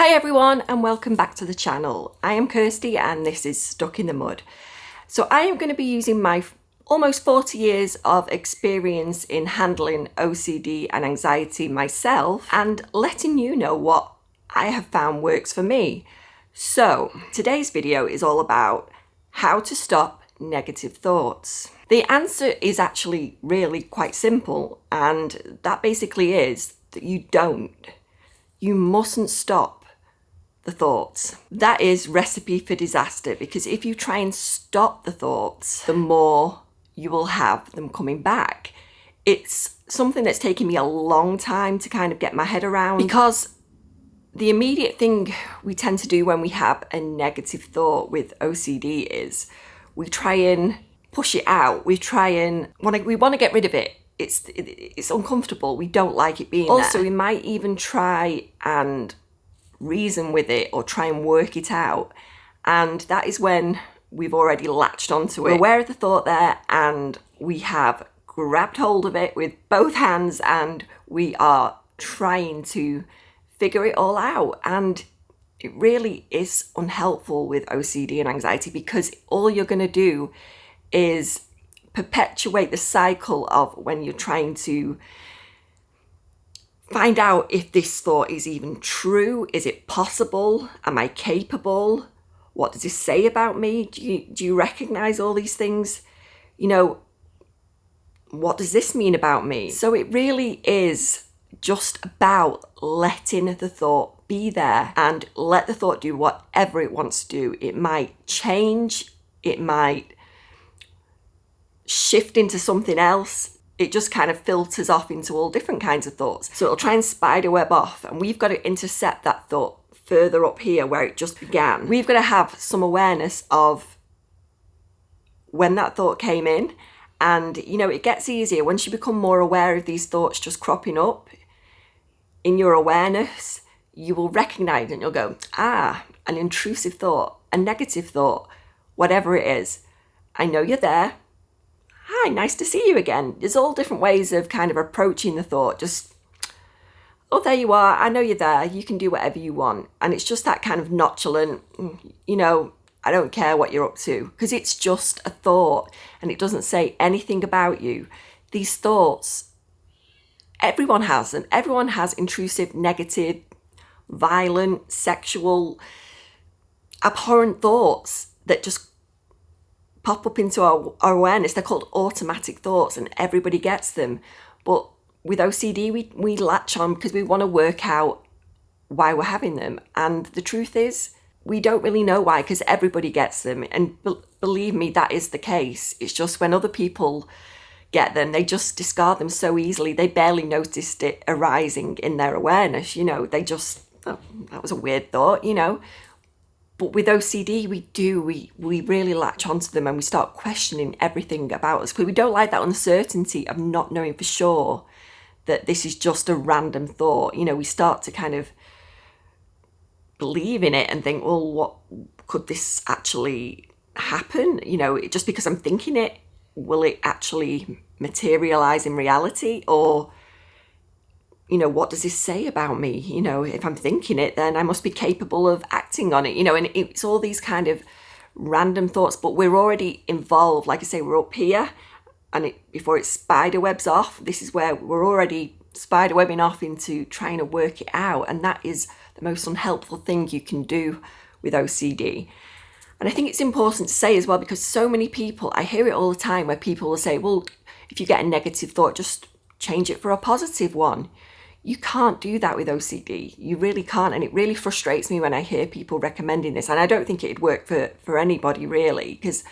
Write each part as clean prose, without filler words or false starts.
Hi everyone and welcome back to the channel. I am Kirsty and this is Stuck in the Mud. So I am going to be using my almost 40 years of experience in handling OCD and anxiety myself and letting you know what I have found works for me. So today's video is all about how to stop negative thoughts. The answer is actually really quite simple, and that basically is that you mustn't stop the thoughts. That is recipe for disaster, because if you try and stop the thoughts, the more you will have them coming back. It's something that's taken me a long time to kind of get my head around, because the immediate thing we tend to do when we have a negative thought with OCD is we try and push it out. We want to get rid of it. It's uncomfortable. We don't like it being there. Also, we might even try and reason with it or try and work it out. And that is when we've already latched onto it. We're aware of the thought there and we have grabbed hold of it with both hands and we are trying to figure it all out. And it really is unhelpful with OCD and anxiety, because all you're going to do is perpetuate the cycle of when you're trying to find out if this thought is even true. Is it possible? Am I capable? What does this say about me? Do you recognize all these things? You know, what does this mean about me? So it really is just about letting the thought be there and let the thought do whatever it wants to do. It might change, it might shift into something else. It just kind of filters off into all different kinds of thoughts. So it'll try and spiderweb off, and we've got to intercept that thought further up here where it just began. We've got to have some awareness of when that thought came in. And, you know, it gets easier once you become more aware of these thoughts just cropping up in your awareness. You will recognize and you'll go, an intrusive thought, a negative thought, whatever it is. I know you're there. Hi, nice to see you again. There's all different ways of kind of approaching the thought. Just, oh, there you are. I know you're there. You can do whatever you want. And it's just that kind of nonchalant, you know, I don't care what you're up to, because it's just a thought and it doesn't say anything about you. These thoughts, everyone has them. Everyone has intrusive, negative, violent, sexual, abhorrent thoughts that just pop up into our awareness. They're called automatic thoughts and everybody gets them. But with OCD, we latch on because we want to work out why we're having them. And the truth is, we don't really know why, because everybody gets them. And believe me, that is the case. It's just when other people get them, they just discard them so easily. They barely noticed it arising in their awareness. You know, they just, oh, that was a weird thought, you know. But with OCD, we really latch onto them and we start questioning everything about us, because we don't like that uncertainty of not knowing for sure that this is just a random thought. You know, we start to kind of believe in it and think, well, what could this actually happen? You know, just because I'm thinking it, will it actually materialize in reality? Or, you know, what does this say about me? You know, if I'm thinking it, then I must be capable of acting on it, you know, and it's all these kind of random thoughts, but we're already involved. Like I say, we're up here, and before it spiderwebs off, this is where we're already spiderwebbing off into trying to work it out. And that is the most unhelpful thing you can do with OCD. And I think it's important to say as well, because so many people, I hear it all the time where people will say, well, if you get a negative thought, just change it for a positive one. You can't do that with OCD. You really can't. And it really frustrates me when I hear people recommending this. And I don't think it'd work for anybody really, because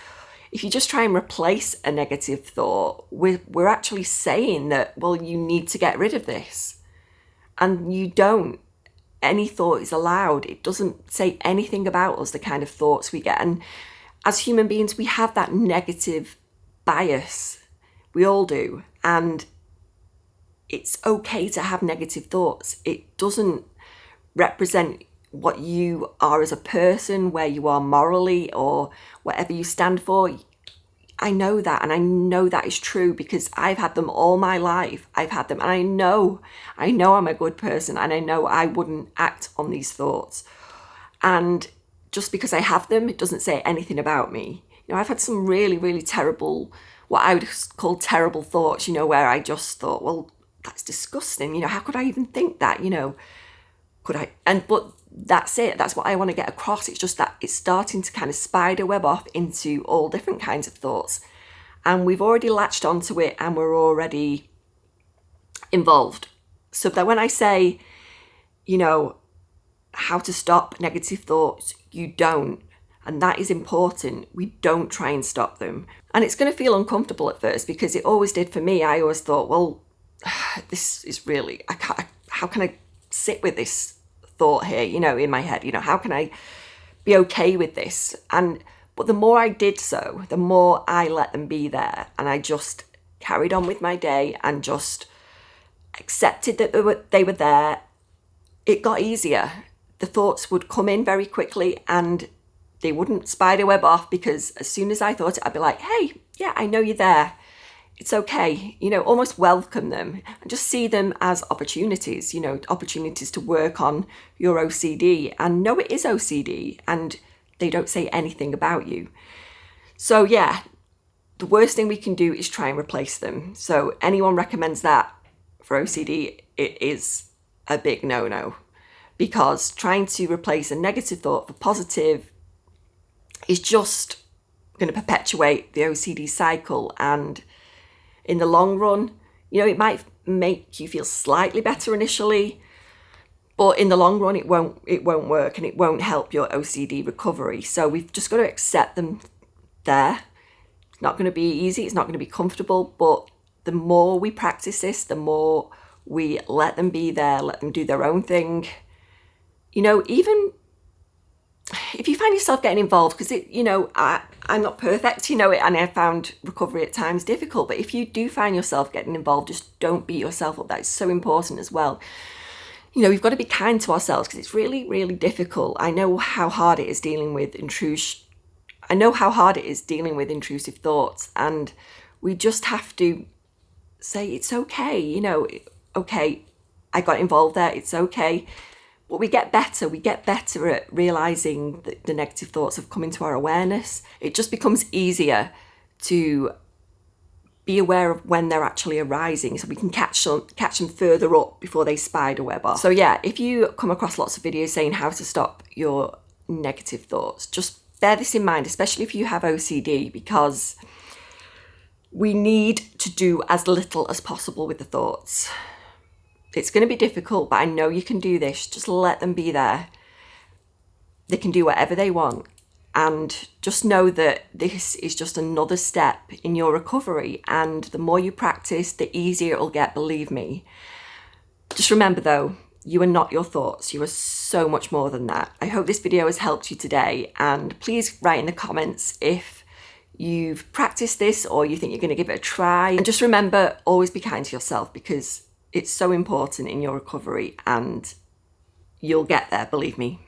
if you just try and replace a negative thought, we're actually saying that, well, you need to get rid of this. And you don't. Any thought is allowed. It doesn't say anything about us, the kind of thoughts we get. And as human beings, we have that negative bias. We all do. And it's okay to have negative thoughts. It doesn't represent what you are as a person, where you are morally, or whatever you stand for. I know that, and I know that is true because I've had them all my life. I've had them, and I know I'm a good person, and I know I wouldn't act on these thoughts. And just because I have them, it doesn't say anything about me. I've had some really, really terrible, what I would call terrible thoughts, where I just thought, well, that's disgusting. How could I even think that? Could I? But that's it. That's what I want to get across. It's just that it's starting to kind of spider web off into all different kinds of thoughts. And we've already latched onto it and we're already involved. So that when I say, how to stop negative thoughts, you don't. And that is important. We don't try and stop them. And it's going to feel uncomfortable at first because it always did for me. I always thought, well, this is really, how can I sit with this thought here, in my head? How can I be okay with this? But the more I did so, the more I let them be there. And I just carried on with my day and just accepted that they were there. It got easier. The thoughts would come in very quickly and they wouldn't spiderweb off, because as soon as I thought it, I'd be like, hey, yeah, I know you're there. It's okay, almost welcome them and just see them as opportunities, opportunities to work on your OCD, and know it is OCD and they don't say anything about you. So yeah, the worst thing we can do is try and replace them. So anyone recommends that for OCD, it is a big no-no, because trying to replace a negative thought for positive is just going to perpetuate the OCD cycle. And in the long run, it might make you feel slightly better initially, but in the long run, it won't work and it won't help your OCD recovery. So we've just got to accept them there. It's not going to be easy. It's not going to be comfortable, but the more we practice this, the more we let them be there, let them do their own thing. Even if you find yourself getting involved, because I'm not perfect, and I found recovery at times difficult, but if you do find yourself getting involved, just don't beat yourself up. That's so important as well. We've got to be kind to ourselves because it's really, really difficult. I know how hard it is dealing with intrusive thoughts, and we just have to say it's okay. Okay, I got involved there. It's okay. But we get better at realizing that the negative thoughts have come into our awareness. It just becomes easier to be aware of when they're actually arising, so we can catch them further up before they spiderweb off. So yeah, if you come across lots of videos saying how to stop your negative thoughts, just bear this in mind, especially if you have OCD, because we need to do as little as possible with the thoughts. It's going to be difficult, but I know you can do this. Just let them be there. They can do whatever they want. And just know that this is just another step in your recovery. And the more you practice, the easier it'll get, believe me. Just remember though, you are not your thoughts. You are so much more than that. I hope this video has helped you today. And please write in the comments if you've practiced this or you think you're going to give it a try. And just remember, always be kind to yourself, because it's so important in your recovery and you'll get there, believe me.